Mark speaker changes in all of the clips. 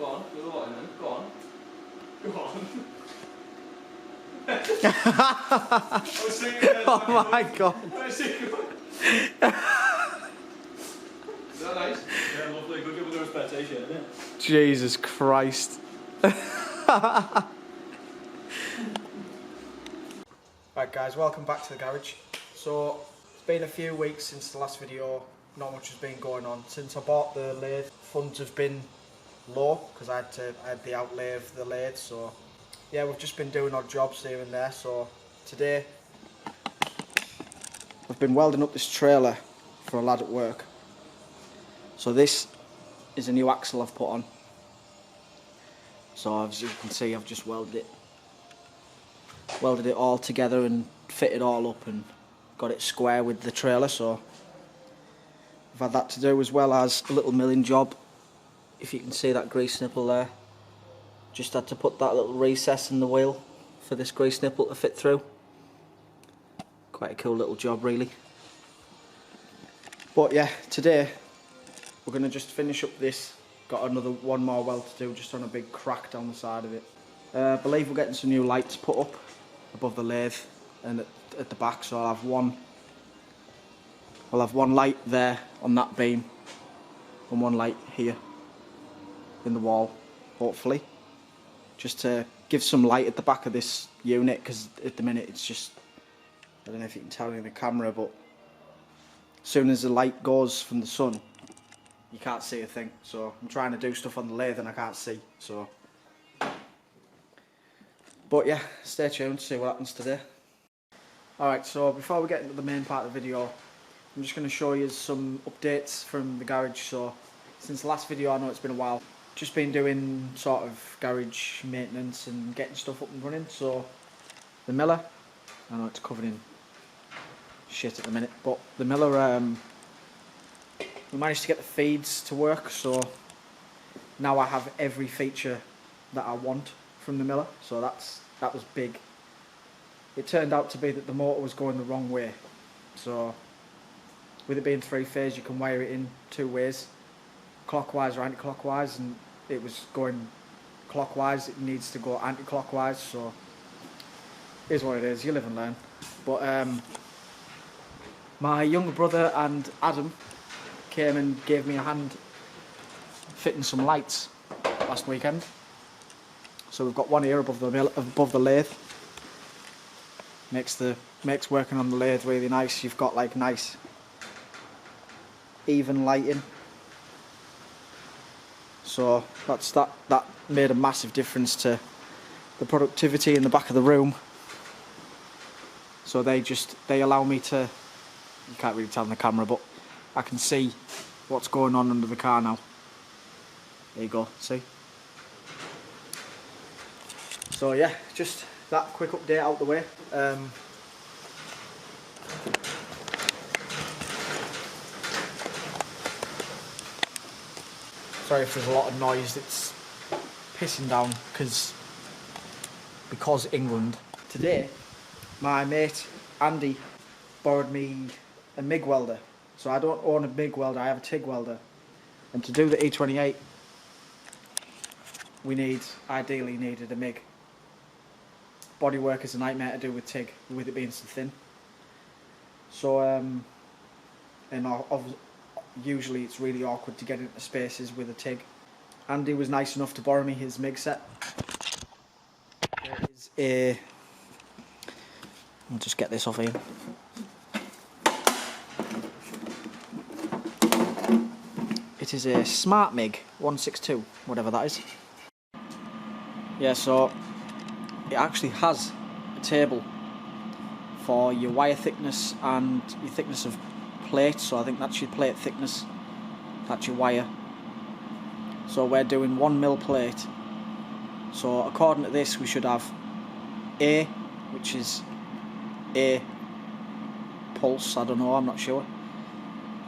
Speaker 1: Go on, do the water then. Go on. Go on.
Speaker 2: Oh my god.
Speaker 1: Is that nice? Yeah, lovely. Good job with the expectation, isn't it?
Speaker 2: Jesus Christ. Right guys, welcome back to the garage. So, it's been a few weeks since the last video, not much has been going on. Since I bought the lathe, funds have been low, because I had the outlay of the lathe, so yeah, we've just been doing odd jobs here and there. So, today, I've been welding up this trailer for a lad at work. So this is a new axle I've put on. So as you can see, I've just welded it all together and fitted all up and got it square with the trailer. So I've had that to do, as well as a little milling job. If you can see that grease nipple there, just had to put that little recess in the wheel for this grease nipple to fit through. Quite a cool little job really. But yeah, today we're going to just finish up this. Got one more weld to do, just on a big crack down the side of it. I believe we're getting some new lights put up above the lathe and at the back, so I'll have one light there on that beam and one light here in the wall, hopefully, just to give some light at the back of this unit, because at the minute it's just, I don't know if you can tell in the camera, but as soon as the light goes from the sun, you can't see a thing. So I'm trying to do stuff on the lathe and I can't see. So, but yeah, stay tuned to see what happens today. Alright, so before we get into the main part of the video, I'm just going to show you some updates from the garage. So since the last video, I know it's been a while, just been doing sort of garage maintenance and getting stuff up and running. So the miller, I know it's covered in shit at the minute, but the miller, we managed to get the feeds to work, so now I have every feature that I want from the miller, so that was big. It turned out to be that the motor was going the wrong way, so with it being 3-phase, you can wire it in 2 ways, clockwise or anti-clockwise, and it was going clockwise. It needs to go anti-clockwise, so it is what it is, you live and learn. But my younger brother and Adam came and gave me a hand fitting some lights last weekend. So we've got one here above the lathe. Makes working on the lathe really nice. You've got like nice even lighting. So that made a massive difference to the productivity in the back of the room. So they allow me to, you can't really tell in the camera, but I can see what's going on under the car now. There you go, see? So yeah, just that quick update out the way. Sorry if there's a lot of noise, it's pissing down because England. Today, my mate Andy borrowed me a MIG welder. So I don't own a MIG welder, I have a TIG welder. And to do the E28, we ideally needed a MIG. Bodywork is a nightmare to do with TIG, with it being so thin. So, usually it's really awkward to get into spaces with a TIG. Andy was nice enough to borrow me his MIG set. There is I'll just get this off here. It is a Smart MIG 162, whatever that is. Yeah, so it actually has a table for your wire thickness and your thickness of plate. So I think that's your plate thickness, that's your wire. So we're doing 1mm plate. So according to this, we should have A, which is A pulse, I don't know, I'm not sure,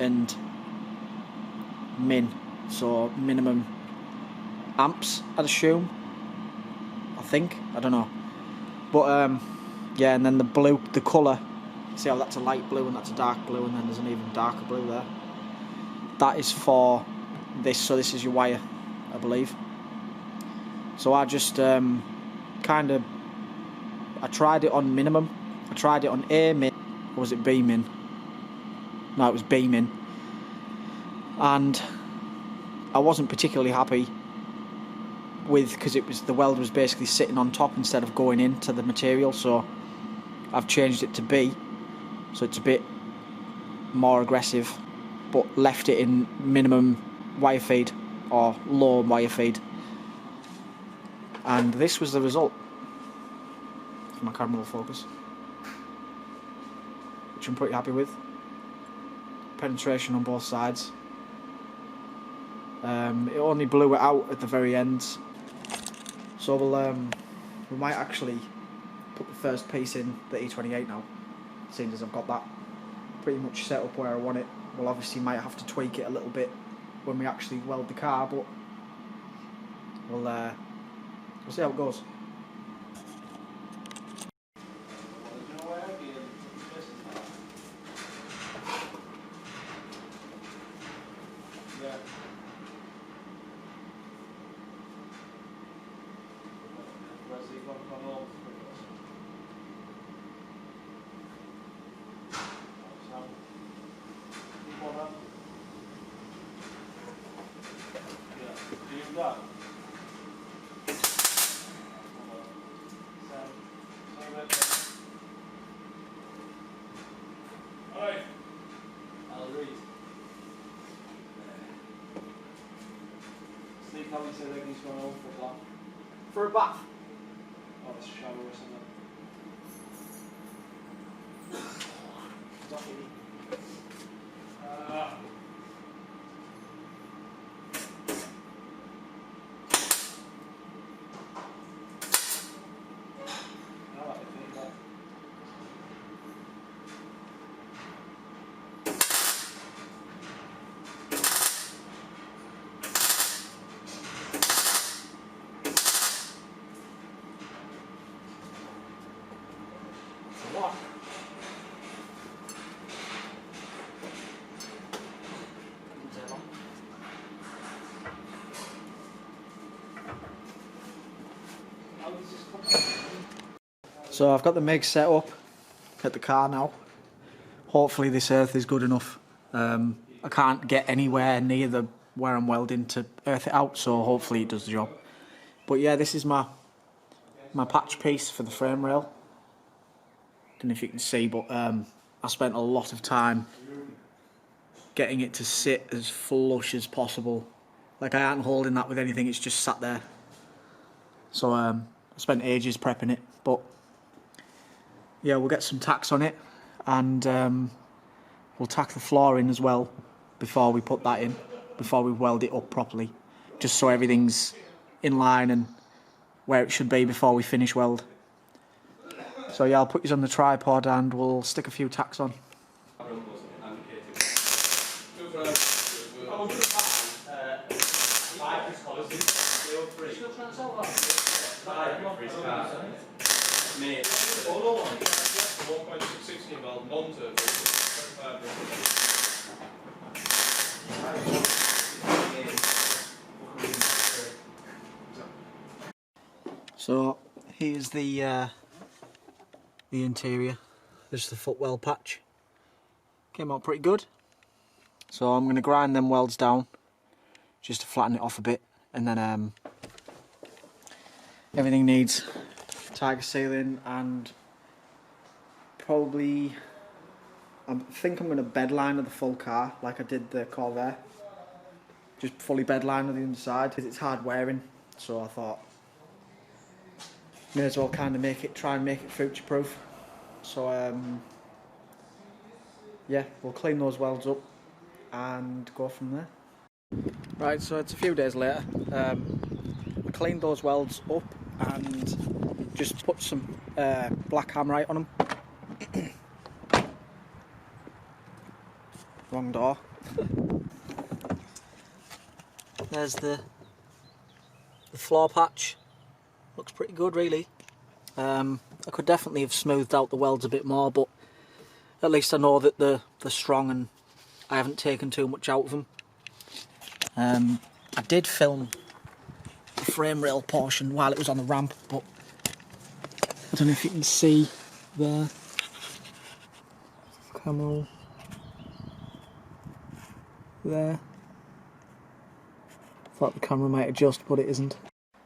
Speaker 2: and min, so minimum amps, I'd assume, I don't know, but yeah, and then the blue, the colour, see how that's a light blue and that's a dark blue, and then there's an even darker blue there, that is for this, so this is your wire, I believe. So I just I tried it on minimum. I tried it on A min, or was it B min? No, it was B min. And I wasn't particularly happy with, because the weld was basically sitting on top instead of going into the material. So I've changed it to B, so it's a bit more aggressive, but left it in minimum wire feed or low wire feed. And this was the result. If my camera will focus, which I'm pretty happy with. Penetration on both sides. It only blew it out at the very end, so we might actually put the first piece in the E28 now, seeing as I've got that pretty much set up where I want it. We'll obviously might have to tweak it a little bit when we actually weld the car, but we'll see how it goes.
Speaker 1: Steve Kelly said he's going home for a bath.
Speaker 2: For a bath?
Speaker 1: Or a shower or something.
Speaker 2: So I've got the MIG set up at the car now. Hopefully this earth is good enough. I can't get anywhere near where I'm welding to earth it out, so hopefully it does the job. But yeah, this is my patch piece for the frame rail. Don't know if you can see, but I spent a lot of time getting it to sit as flush as possible. Like, I aren't holding that with anything, it's just sat there. So I spent ages prepping it, but yeah, we'll get some tacks on it, and we'll tack the floor in as well before we put that in, before we weld it up properly, just so everything's in line and where it should be before we finish weld. So yeah, I'll put these on the tripod and we'll stick a few tacks on. So here's the interior. There's the footwell patch. Came out pretty good. So I'm going to grind them welds down just to flatten it off a bit, and then everything needs tiger sealing, and probably I think I'm going to bed liner the full car like I did the Corvair. Just fully bed liner the inside because it's hard wearing, so I thought may as well kind of try and make it future proof. So yeah, we'll clean those welds up and go from there. Right, so it's a few days later. I cleaned those welds up and just put some black hammerite on them. Wrong door. There's the floor patch. Looks pretty good, really. I could definitely have smoothed out the welds a bit more, but at least I know that they're strong and I haven't taken too much out of them. I did film a the frame rail portion while it was on the ramp, but I don't know if you can see there. Camera there. Thought the camera might adjust, but it isn't.